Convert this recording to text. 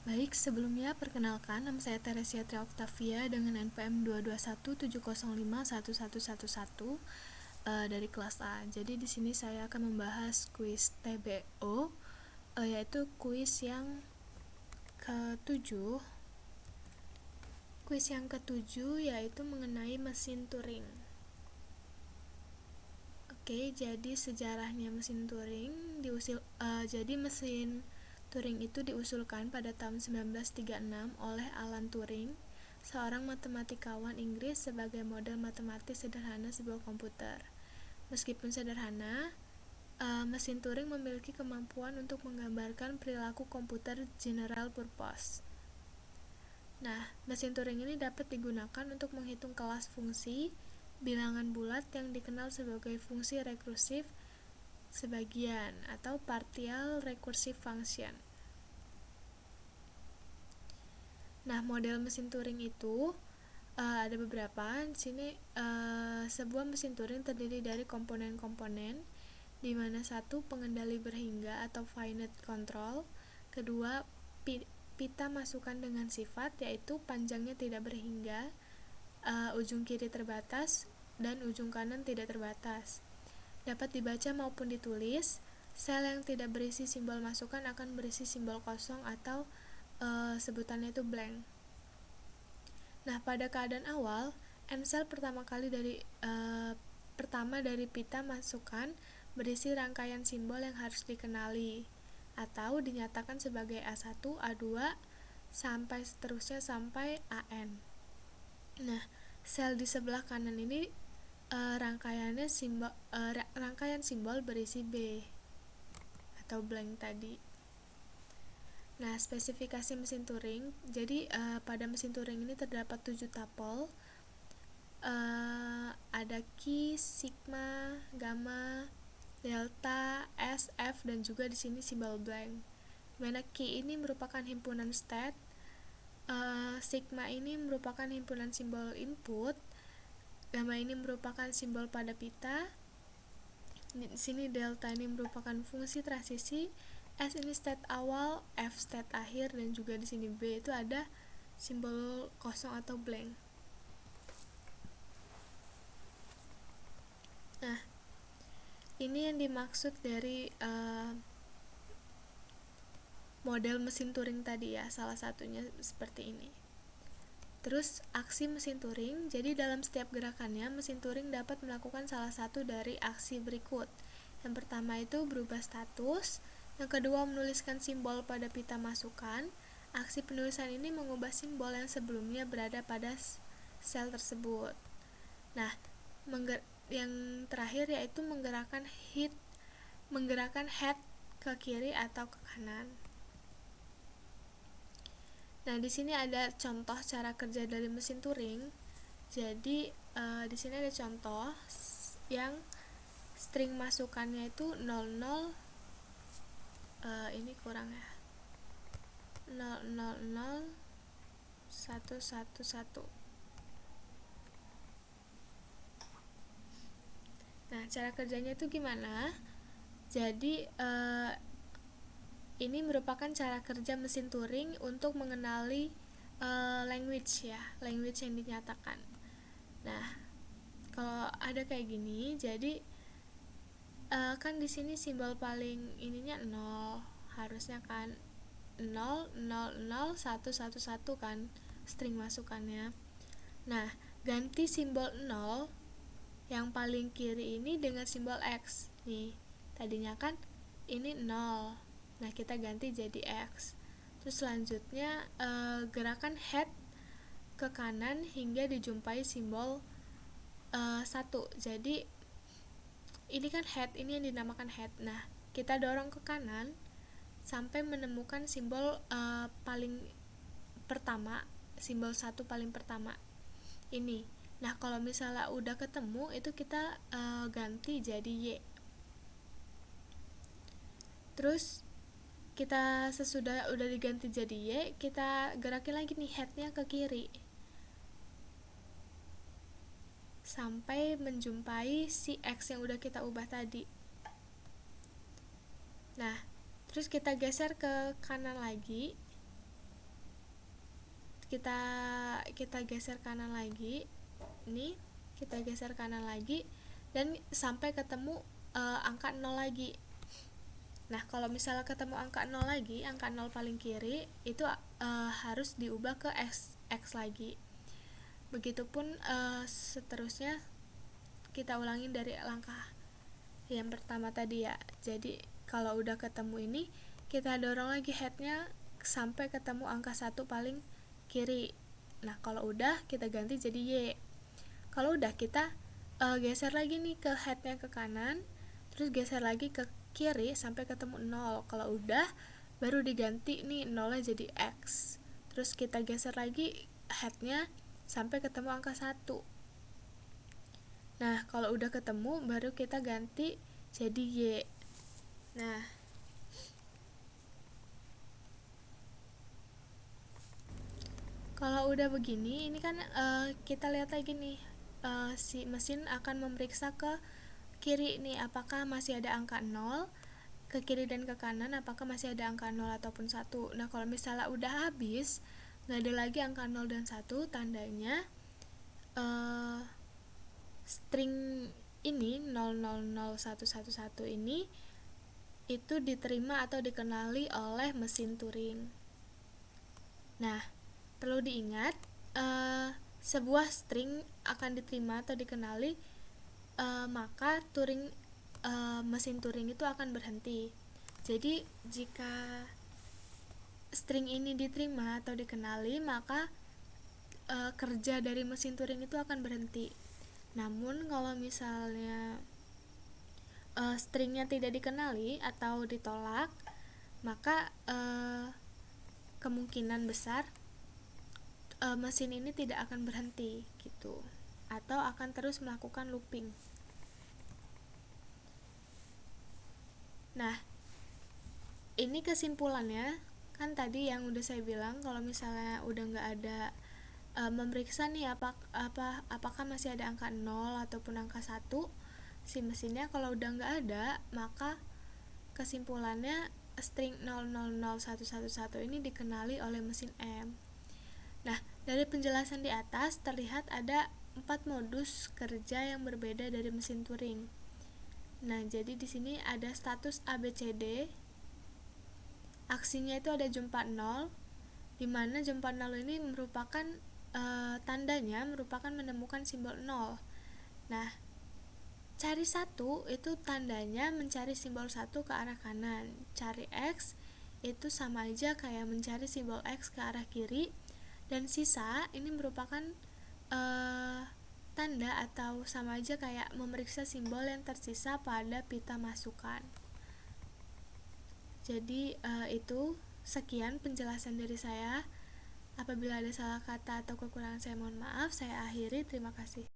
Baik, sebelumnya perkenalkan, nama saya Teresia Tri Octavia dengan NPM 22170511111 dari kelas A. Jadi di sini saya akan membahas kuis TBO, yaitu kuis yang ketujuh. Kuis yang ketujuh yaitu mengenai mesin Turing. Oke, jadi sejarahnya mesin Turing jadi mesin Turing itu diusulkan pada tahun 1936 oleh Alan Turing, seorang matematikawan Inggris, sebagai model matematis sederhana sebuah komputer. Meskipun sederhana, mesin Turing memiliki kemampuan untuk menggambarkan perilaku komputer general purpose. Nah, mesin Turing ini dapat digunakan untuk menghitung kelas fungsi bilangan bulat yang dikenal sebagai fungsi rekursif sebagian atau partial recursive function. Nah, model mesin Turing itu ada beberapa. Di sini sebuah mesin Turing terdiri dari komponen-komponen, di mana satu, pengendali berhingga atau finite control, kedua, pita masukan dengan sifat, yaitu panjangnya tidak berhingga, ujung kiri terbatas, dan ujung kanan tidak terbatas. Dapat dibaca maupun ditulis. Sel yang tidak berisi simbol masukan akan berisi simbol kosong atau sebutannya itu blank. Nah, pada keadaan awal, M-sel pertama dari pita masukan berisi rangkaian simbol yang harus dikenali atau dinyatakan sebagai A1, A2, sampai seterusnya sampai AN. Nah, sel di sebelah kanan ini rangkaian simbol berisi B atau blank tadi. Nah, spesifikasi mesin Turing. Jadi pada mesin Turing ini terdapat 7 tapel. Ada key, sigma, gamma, delta, S, F, dan juga di sini simbol blank. Mana key ini merupakan himpunan state, sigma ini merupakan himpunan simbol input, gamma ini merupakan simbol pada pita, di sini delta ini merupakan fungsi transisi, S ini state awal, F state akhir, dan juga di sini B itu ada simbol kosong atau blank. Nah, ini yang dimaksud dari model mesin Turing tadi ya, salah satunya seperti ini. Terus aksi mesin Turing, jadi dalam setiap gerakannya mesin Turing dapat melakukan salah satu dari aksi berikut. Yang pertama itu berubah status, yang kedua menuliskan simbol pada pita masukan. Aksi penulisan ini mengubah simbol yang sebelumnya berada pada sel tersebut. Nah, yang terakhir yaitu menggerakkan head ke kiri atau ke kanan. Nah, di sini ada contoh cara kerja dari mesin Turing. Jadi di sini ada contoh yang string masukannya itu 00, ini kurang ya, 000111. Nah, cara kerjanya itu gimana? Jadi ini merupakan cara kerja mesin Turing untuk mengenali language yang dinyatakan. Nah, kalau ada kayak gini, jadi kan di sini simbol paling ininya 0, harusnya kan 000111 kan string masukannya. Nah, ganti simbol 0 yang paling kiri ini dengan simbol X. Nih, tadinya kan ini 0. Nah, kita ganti jadi X. Terus selanjutnya gerakan head ke kanan hingga dijumpai simbol 1. Jadi ini kan head, ini yang dinamakan head. Nah, kita dorong ke kanan sampai menemukan simbol paling pertama, simbol 1 paling pertama ini. Nah, kalau misalnya udah ketemu itu kita ganti jadi Y. Terus kita sesudah udah diganti jadi Y, kita gerakin lagi nih headnya ke kiri sampai menjumpai si X yang udah kita ubah tadi. Nah, terus kita geser ke kanan lagi kita kita geser kanan lagi. Ini kita geser kanan lagi dan sampai ketemu angka 0 lagi. Nah, kalau misalnya ketemu angka 0 lagi, angka 0 paling kiri itu harus diubah ke X lagi. Begitupun seterusnya, kita ulangin dari langkah yang pertama tadi ya. Jadi kalau udah ketemu ini, kita dorong lagi headnya sampai ketemu angka 1 paling kiri. Nah, kalau udah kita ganti jadi Y. Kalau udah, kita geser lagi nih ke headnya ke kanan, terus geser lagi ke kiri sampai ketemu 0. Kalau udah, baru diganti nih 0 jadi X. Terus kita geser lagi headnya sampai ketemu angka 1. Nah, kalau udah ketemu, baru kita ganti jadi Y. Nah, kalau udah begini, ini kan kita lihat lagi nih, si mesin akan memeriksa ke kiri nih, apakah masih ada angka 0, ke kiri dan ke kanan apakah masih ada angka 0 ataupun 1. Nah, kalau misalnya udah habis, nggak ada lagi angka 0 dan 1, tandanya string ini 000111 ini itu diterima atau dikenali oleh mesin Turing. Nah, perlu diingat, sebuah string akan diterima atau dikenali, maka mesin Turing itu akan berhenti. Jadi jika string ini diterima atau dikenali, maka kerja dari mesin Turing itu akan berhenti. Namun kalau misalnya stringnya tidak dikenali atau ditolak, maka kemungkinan besar mesin ini tidak akan berhenti gitu, atau akan terus melakukan looping. Nah, ini kesimpulannya. Kan tadi yang udah saya bilang, kalau misalnya udah nggak ada memeriksa nih apakah masih ada angka 0 ataupun angka 1 si mesinnya, kalau udah nggak ada, maka kesimpulannya string 000111 ini dikenali oleh mesin M. Nah, dari penjelasan di atas terlihat ada 4 modus kerja yang berbeda dari mesin Turing. Nah, jadi di sini ada status ABCD. Aksinya itu ada jumpa 0, di mana jumpa 0 ini merupakan tandanya merupakan menemukan simbol 0. Nah, cari 1 itu tandanya mencari simbol 1 ke arah kanan. Cari X itu sama aja kayak mencari simbol X ke arah kiri. Dan sisa ini merupakan tanda atau sama aja kayak memeriksa simbol yang tersisa pada pita masukan. Jadi itu sekian penjelasan dari saya. Apabila ada salah kata atau kekurangan saya mohon maaf. Saya akhiri, terima kasih.